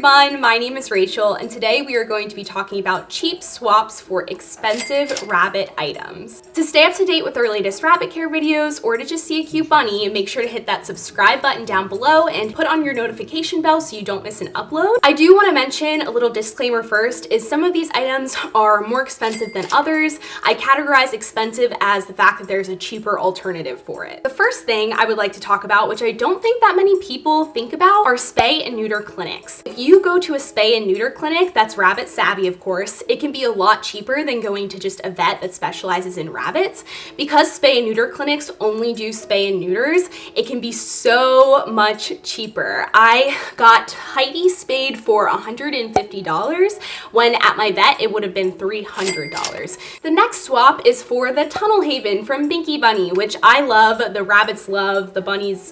everyone, my name is Rachel and today we are going to be talking about cheap swaps for expensive rabbit items. To stay up to date with our latest rabbit care videos or to just see a cute bunny, make sure to hit that subscribe button down below and put on your notification bell so you don't miss an upload. I do want to mention a little disclaimer first is some of these items are more expensive than others. I categorize expensive as the fact that there's a cheaper alternative for it. The first thing I would like to talk about, which I don't think that many people think about, are spay and neuter clinics. If you go to a spay and neuter clinic that's rabbit savvy, of course, it can be a lot cheaper than going to just a vet that specializes in rabbits. Because spay and neuter clinics only do spay and neuters, it can be so much cheaper. I got Heidi spayed for $150 when at my vet it would have been $300. The next swap is for the Tunnel Haven from Binky Bunny, which I love, the rabbits love, the bunnies,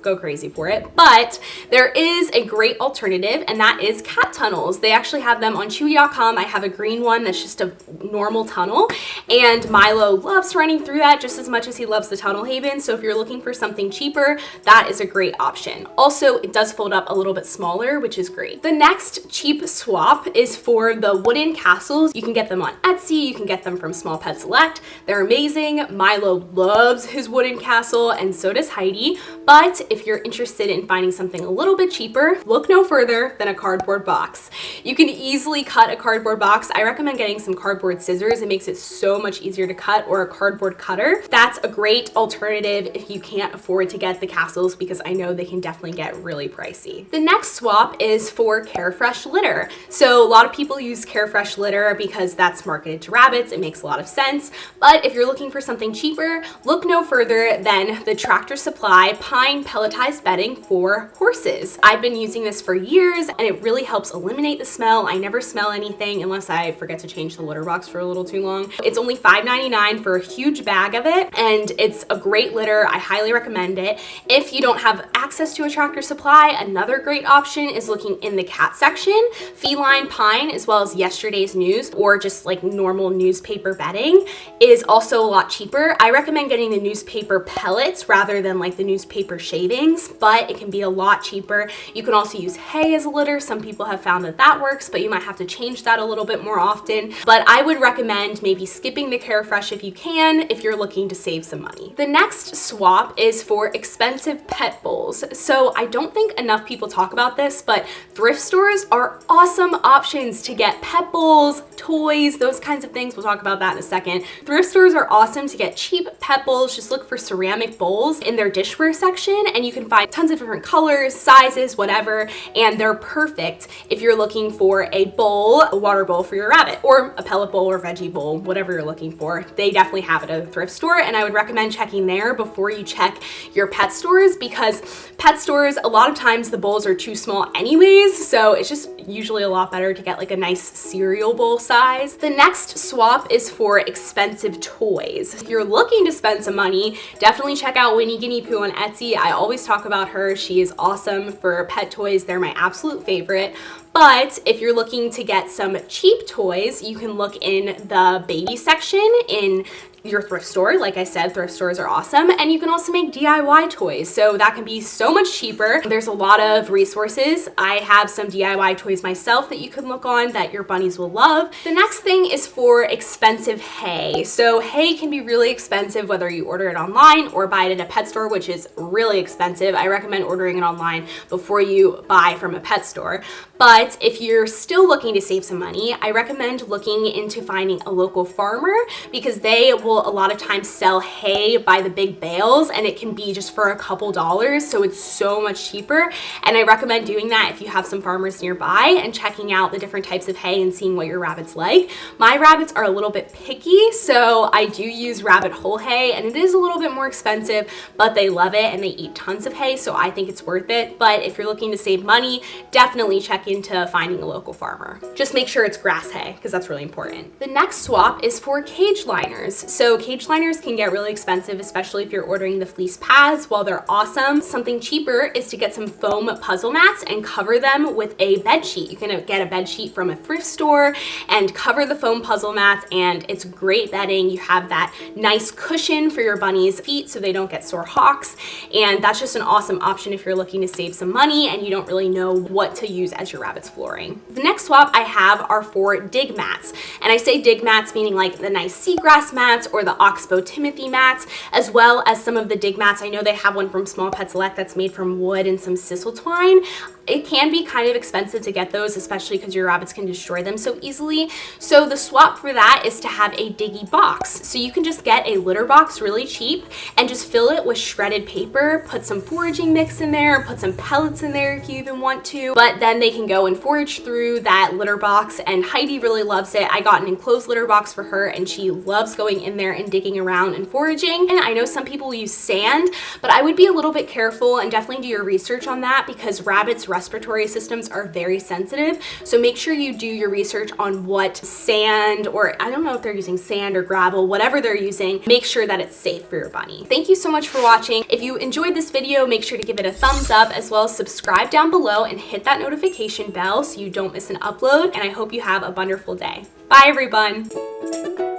go crazy for it. But there is a great alternative, and that is cat tunnels. They actually have them on Chewy.com. I have a green one that's just a normal tunnel, and Milo loves running through that just as much as he loves the Tunnel Haven. So if you're looking for something cheaper, that is a great option. Also, it does fold up a little bit smaller, which is great. The next cheap swap is for the wooden castles. You can get them on Etsy. You can get them from Small Pet Select. They're amazing. Milo loves his wooden castle, and so does Heidi. But if you're interested in finding something a little bit cheaper, look no further than a cardboard box. You can easily cut a cardboard box. I recommend getting some cardboard scissors. It makes it so much easier to cut, or a cardboard cutter. That's a great alternative if you can't afford to get the castles, because I know they can definitely get really pricey. The next swap is for Carefresh litter. So a lot of people use Carefresh litter because that's marketed to rabbits. It makes a lot of sense. But if you're looking for something cheaper, look no further than the Tractor Supply pine pelletized bedding for horses. I've been using this for years and it really helps eliminate the smell. I never smell anything unless I forget to change the litter box for a little too long. It's only $5.99 for a huge bag of it, and it's a great litter. I highly recommend it. If you don't have access to a Tractor Supply, another great option is looking in the cat section. Feline pine, as well as Yesterday's News, or just like normal newspaper bedding, is also a lot cheaper. I recommend getting the newspaper pellets rather than like the newspaper shavings, but it can be a lot cheaper. You can also use hay as a litter. Some people have found that that works, but you might have to change that a little bit more often. But I would recommend maybe skipping the Carefresh if you can, if you're looking to save some money. The next swap is for expensive pet bowls. So I don't think enough people talk about this, but thrift stores are awesome options to get pet bowls, toys, those kinds of things. We'll talk about that in a second. Thrift stores are awesome to get cheap pet bowls. Just look for ceramic bowls in their dishware section and you can find tons of different colors, sizes, whatever, and they're perfect if you're looking for a bowl, a water bowl for your rabbit, or a pellet bowl or veggie bowl, whatever you're looking for. They definitely have it at a thrift store, and I would recommend checking there before you check your pet stores, because pet stores, a lot of times the bowls are too small anyways, so it's just usually a lot better to get like a nice cereal bowl size. The next swap is for expensive toys. If you're looking to spend some money, definitely check out Winnie Guinea Pooh on Etsy. I always talk about her. She is awesome for pet toys. They're my absolute favorite. But if you're looking to get some cheap toys, you can look in the baby section in your thrift store. Like I said, thrift stores are awesome, and you can also make DIY toys, so that can be so much cheaper. There's a lot of resources. I have some DIY toys myself that you can look on that your bunnies will love. The next thing is for expensive hay. So hay can be really expensive whether you order it online or buy it at a pet store, which is really expensive. I recommend ordering it online before you buy from a pet store. But if you're still looking to save some money, I recommend looking into finding a local farmer, because they will a lot of times sell hay by the big bales, and it can be just for a couple dollars, so it's so much cheaper. And I recommend doing that if you have some farmers nearby and checking out the different types of hay and seeing what your rabbits like. My rabbits are a little bit picky, so I do use rabbit whole hay, and it is a little bit more expensive, but they love it and they eat tons of hay, so I think it's worth it. But if you're looking to save money, definitely check into finding a local farmer. Just make sure it's grass hay, because that's really important. The next swap is for cage liners. So So cage liners can get really expensive, especially if you're ordering the fleece pads. While they're awesome, something cheaper is to get some foam puzzle mats and cover them with a bed sheet. You can get a bed sheet from a thrift store and cover the foam puzzle mats, and it's great bedding. You have that nice cushion for your bunnies' feet so they don't get sore hocks, and that's just an awesome option if you're looking to save some money and you don't really know what to use as your rabbit's flooring. The next swap I have are for dig mats, and I say dig mats meaning like the nice seagrass mats or the oxbow timothy mats, as well as some of the dig mats. I know they have one from Small Pet Select that's made from wood and some sisal twine. It can be kind of expensive to get those, especially because your rabbits can destroy them so easily. So the swap for that is to have a diggy box. So you can just get a litter box really cheap and just fill it with shredded paper, put some foraging mix in there, put some pellets in there if you even want to, but then they can go and forage through that litter box, and Heidi really loves it. I got an enclosed litter box for her and she loves going in there and digging around and foraging. And I know some people use sand, but I would be a little bit careful and definitely do your research on that because rabbits' respiratory systems are very sensitive. So make sure you do your research on what sand, or I don't know if they're using sand or gravel, whatever they're using, make sure that it's safe for your bunny. Thank you so much for watching. If you enjoyed this video, make sure to give it a thumbs up, as well as subscribe down below and hit that notification bell so you don't miss an upload. And I hope you have a wonderful day. Bye everyone.